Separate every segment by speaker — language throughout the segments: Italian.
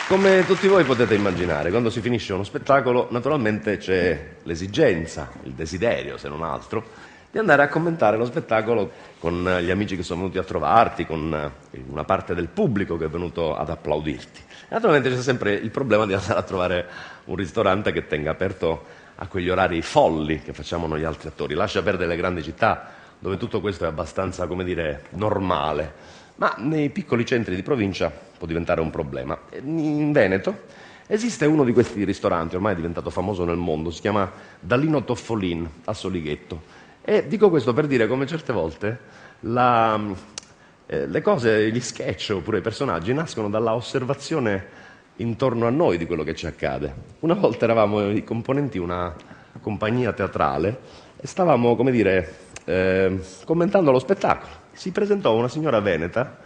Speaker 1: Come tutti voi potete immaginare, quando si finisce uno spettacolo, naturalmente c'è l'esigenza, il desiderio, se non altro, di andare a commentare lo spettacolo con gli amici che sono venuti a trovarti, con una parte del pubblico che è venuto ad applaudirti. E naturalmente c'è sempre il problema di andare a trovare un ristorante che tenga aperto a quegli orari folli che facciamo noi altri attori. Lascia perdere le grandi città, dove tutto questo è abbastanza, come dire, normale. Ma nei piccoli centri di provincia può diventare un problema. In Veneto esiste uno di questi ristoranti, ormai è diventato famoso nel mondo, si chiama Dalino Toffolin a Solighetto. E dico questo per dire come certe volte le cose, gli sketch oppure i personaggi nascono dalla osservazione intorno a noi di quello che ci accade. Una volta eravamo i componenti di una compagnia teatrale e stavamo, come dire, commentando lo spettacolo. Si presentò una signora veneta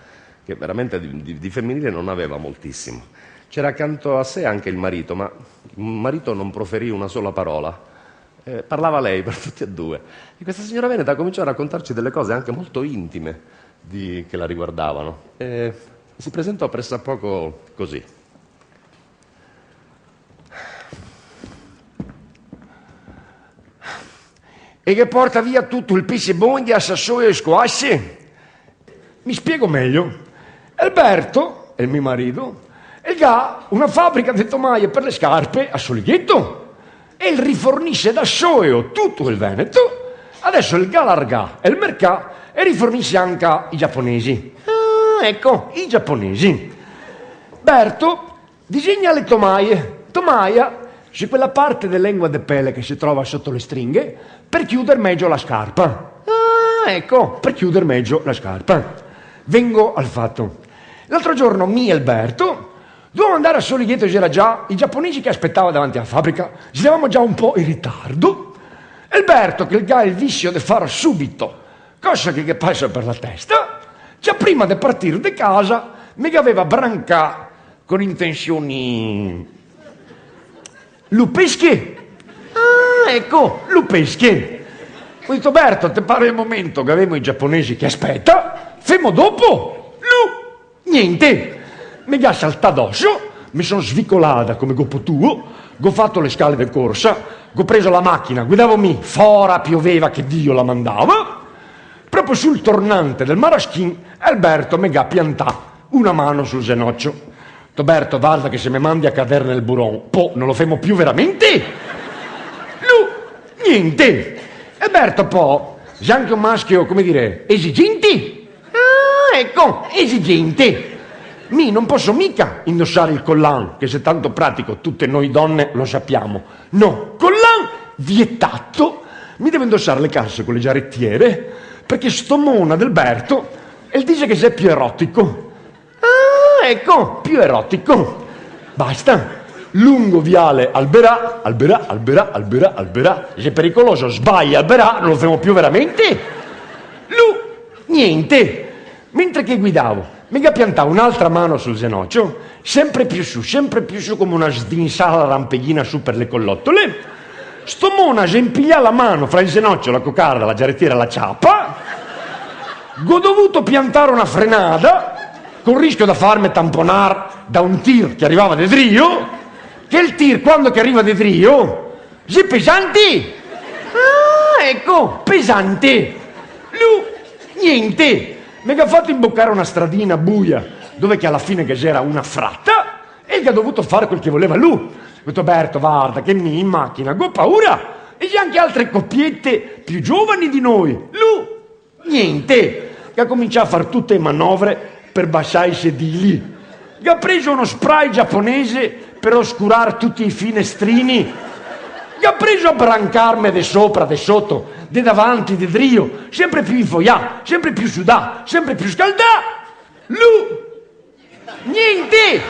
Speaker 1: che veramente di femminile non aveva moltissimo. C'era accanto a sé anche il marito, ma il marito non proferì una sola parola. Parlava lei per tutti e due. E questa signora veneta cominciò a raccontarci delle cose anche molto intime che la riguardavano. E si presentò pressappoco così.
Speaker 2: E che porta via tutto il piscibondi a Sassoio e squasce? Mi spiego meglio. Alberto, il mio marito, ha una fabbrica di tomaie per le scarpe a Solighetto e il rifornisce da Soio tutto il Veneto. Adesso il larga il mercato e rifornisce anche i giapponesi. Ecco, i giapponesi. Berto disegna le tomaie. Tomaia, c'è quella parte della lingua de pelle che si trova sotto le stringhe per chiudere meglio la scarpa. Ecco, per chiudere meglio la scarpa. Vengo al fatto. L'altro giorno Alberto dovevamo andare a Solighetto, c'era già i giapponesi che aspettavano davanti alla fabbrica, ci eravamo già un po' in ritardo. Alberto, che ha il vizio di fare subito, cosa che passa per la testa, già prima di partire di casa mi aveva branca con intenzioni lupesche. Ecco, lupesche. Ho detto, Berto, ti pare il momento che avevamo i giapponesi che aspetta? Femo dopo? Niente. Mi ha saltato addosso, mi sono svicolata come go potuo, ho fatto le scale di corsa, ho preso la macchina, guidavo fora pioveva che Dio la mandava. Proprio sul tornante del Maraschin, Alberto mi ha piantato una mano sul genocchio. Roberto, guarda che se mi mandi a cadere nel buron, non lo femo più veramente? Niente. Alberto, c'è anche un maschio, come dire, esigente? Ecco, esigente. Non posso mica indossare il collan, che se tanto pratico tutte noi donne lo sappiamo. No, collan vietato. Mi devo indossare le calze con le giarrettiere, perché sto mona del Berto, e dice che sei più erotico. Ecco, più erotico. Basta. Lungo viale Alberà. Se è pericoloso, sbaglia Alberà, non lo facciamo più veramente. Niente. Mentre che guidavo, mi ha piantato un'altra mano sul genocchio, sempre più su come una sdinsala rampeghina su per le collottole. Sto mona si impiglia la mano fra il genocchio, la coccarda, la giarrettiera e la ciappa. Ho dovuto piantare una frenata, con il rischio da farmi tamponare da un tir che arrivava da Drio, che il tir, quando che arriva da Drio, è pesante. Ecco, pesante. Niente. Mi ha fatto imboccare una stradina buia, dove che alla fine che c'era una fratta, e che ha dovuto fare quel che voleva lui. Ho detto, Berto, guarda, che in macchina, ho paura. E c'è anche altre coppiette più giovani di noi. Niente. Che ha cominciato a fare tutte le manovre per bassare i sedili. Che ha preso uno spray giapponese per oscurare tutti i finestrini. Che ha preso a brancarmi di sopra, di sotto, di davanti, di Drio, sempre più infoià, sempre più sudà, sempre più scaldà. Niente.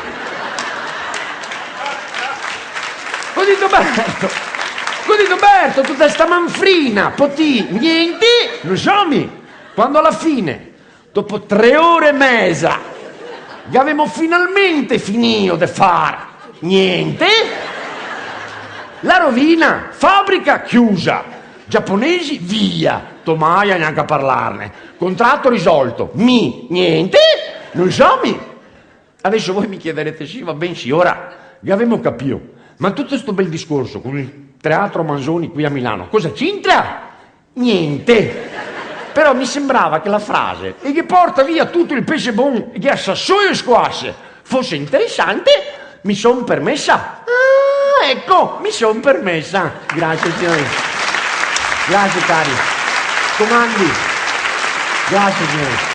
Speaker 2: Ho detto, Berto, tutta sta manfrina, niente, non so quando alla fine, dopo 3 ore e mezza, che avevamo finalmente finito di fare niente, la rovina, fabbrica chiusa, giapponesi via, tomaia neanche a parlarne, contratto risolto, niente, non so Adesso voi mi chiederete, sì, va ben sì, ora vi avevo capito, ma tutto questo bel discorso con il Teatro Manzoni qui a Milano, cosa c'entra? Niente. Però mi sembrava che la frase "e che porta via tutto il pesce buono e che a Sassoio squasce" fosse interessante, mi son permessa. Ah, ecco, mi son permessa. Grazie signori. Grazie cari. Comandi. Grazie signori.